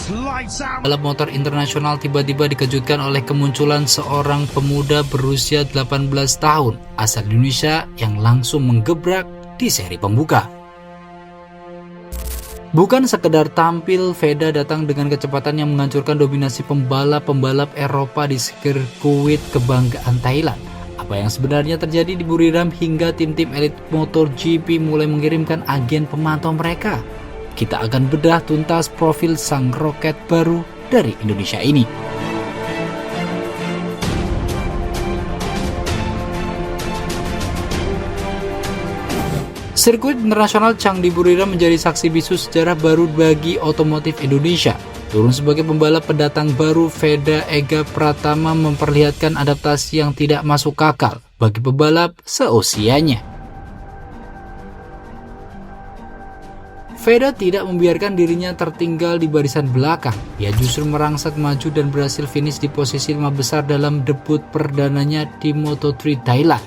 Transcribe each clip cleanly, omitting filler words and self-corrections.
Balap motor internasional tiba-tiba dikejutkan oleh kemunculan seorang pemuda berusia 18 tahun asal Indonesia yang langsung menggebrak di seri pembuka. Bukan sekedar tampil, Veda datang dengan kecepatan yang menghancurkan dominasi pembalap-pembalap Eropa di sirkuit kebanggaan Thailand. Apa yang sebenarnya terjadi di Buriram hingga tim-tim elit MotoGP mulai mengirimkan agen pemantau mereka? Kita akan bedah tuntas profil sang roket baru dari Indonesia ini. Sirkuit internasional Cangdi Buriram menjadi saksi bisu sejarah baru bagi otomotif Indonesia. Turun sebagai pembalap pendatang baru, Veda Ega Pratama memperlihatkan adaptasi yang tidak masuk akal bagi pebalap seusianya. Veda tidak membiarkan dirinya tertinggal di barisan belakang. Ia justru merangsek maju dan berhasil finish di posisi 5 besar dalam debut perdananya di Moto3 Thailand.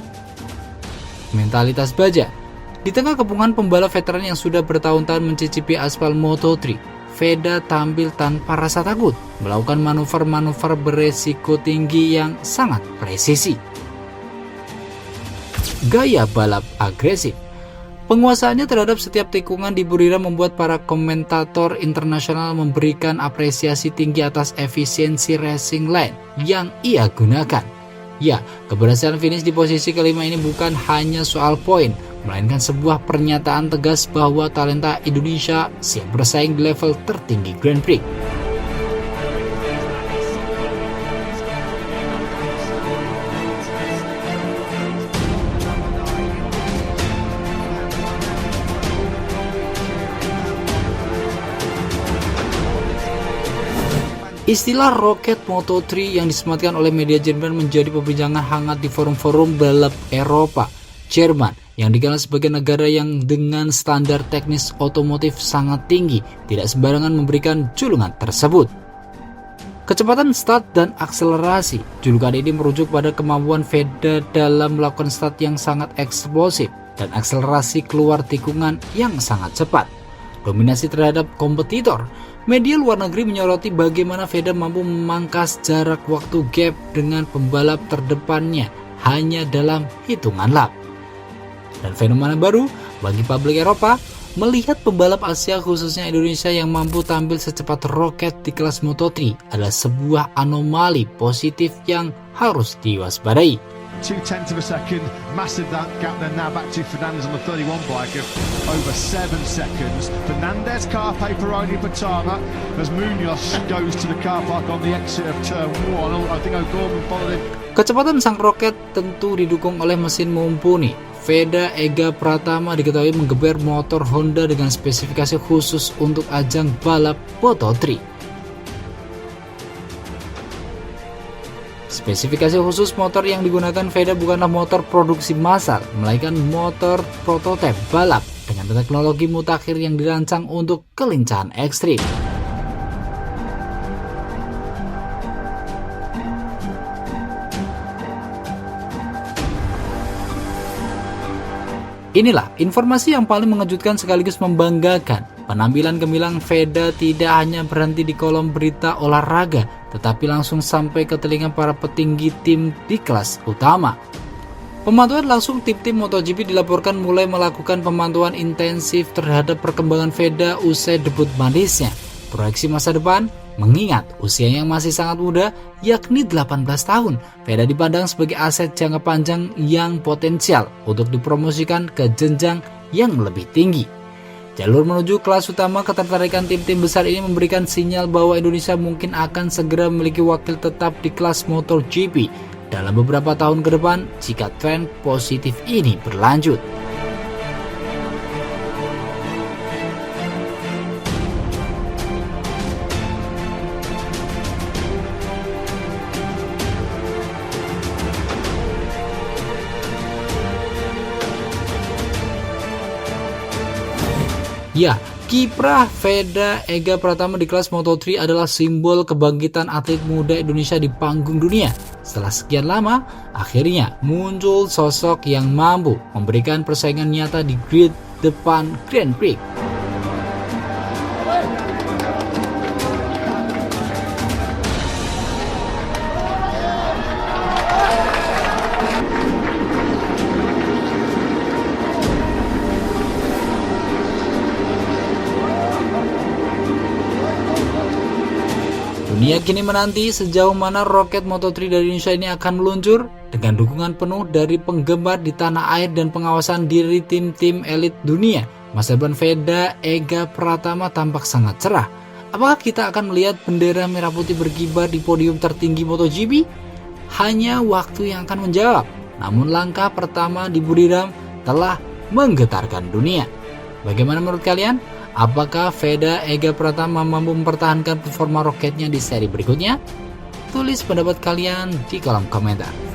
Mentalitas baja. Di tengah kepungan pembalap veteran yang sudah bertahun-tahun mencicipi aspal Moto3, Veda tampil tanpa rasa takut, melakukan manuver-manuver beresiko tinggi yang sangat presisi. Gaya balap agresif. Penguasaannya terhadap setiap tikungan di Buriram membuat para komentator internasional memberikan apresiasi tinggi atas efisiensi racing line yang ia gunakan. Ya, keberhasilan finish di posisi kelima ini bukan hanya soal poin, melainkan sebuah pernyataan tegas bahwa talenta Indonesia siap bersaing di level tertinggi Grand Prix. Istilah roket Moto3 yang disematkan oleh media Jerman menjadi perbincangan hangat di forum-forum balap Eropa. Jerman yang dikenal sebagai negara yang dengan standar teknis otomotif sangat tinggi, tidak sembarangan memberikan julukan tersebut. Kecepatan start dan akselerasi. Julukan ini merujuk pada kemampuan Veda dalam melakukan start yang sangat eksplosif dan akselerasi keluar tikungan yang sangat cepat. Dominasi terhadap kompetitor. Media luar negeri menyoroti bagaimana Veda mampu memangkas jarak waktu gap dengan pembalap terdepannya hanya dalam hitungan lap. Dan fenomena baru bagi publik Eropa, melihat pembalap Asia khususnya Indonesia yang mampu tampil secepat roket di kelas Moto3 adalah sebuah anomali positif yang harus diwaspadai. 0.2 of a second, massive that gap there now back to Fernandez on the 31 bike of over 7 seconds. Fernandez, Carpe, Pironi, Patama as Munoz goes to the car park on the exit of turn 1. I think O'Gorman followed him. Kecepatan sang roket tentu didukung oleh mesin mumpuni. Veda Ega Pratama diketahui menggeber motor Honda dengan spesifikasi khusus untuk ajang balap Moto3. Spesifikasi khusus motor yang digunakan Veda bukanlah motor produksi massal, melainkan motor prototipe balap dengan teknologi mutakhir yang dirancang untuk kelincahan ekstrim. Inilah informasi yang paling mengejutkan sekaligus membanggakan. Penampilan gemilang Veda tidak hanya berhenti di kolom berita olahraga, tetapi langsung sampai ke telinga para petinggi tim di kelas utama. Pemantauan langsung tim-tim MotoGP dilaporkan mulai melakukan pemantauan intensif terhadap perkembangan Veda usai debut manisnya. Proyeksi masa depan, mengingat usia yang masih sangat muda, yakni 18 tahun, Veda dipandang sebagai aset jangka panjang yang potensial untuk dipromosikan ke jenjang yang lebih tinggi. Jalur menuju kelas utama ketertarikan tim-tim besar ini memberikan sinyal bahwa Indonesia mungkin akan segera memiliki wakil tetap di kelas MotoGP dalam beberapa tahun ke depan jika tren positif ini berlanjut. Ya, kiprah Veda Ega Pratama di kelas Moto3 adalah simbol kebangkitan atlet muda Indonesia di panggung dunia. Setelah sekian lama, akhirnya muncul sosok yang mampu memberikan persaingan nyata di grid depan Grand Prix. Dunia kini menanti sejauh mana roket Moto3 dari Indonesia ini akan meluncur dengan dukungan penuh dari penggemar di tanah air dan pengawasan dari tim-tim elit dunia. Masa depan Veda Ega Pratama tampak sangat cerah. Apakah kita akan melihat bendera merah putih berkibar di podium tertinggi MotoGP? Hanya waktu yang akan menjawab. Namun langkah pertama di Buriram telah menggetarkan dunia. Bagaimana menurut kalian? Apakah Veda Ega Pratama mampu mempertahankan performa roketnya di seri berikutnya? Tulis pendapat kalian di kolom komentar.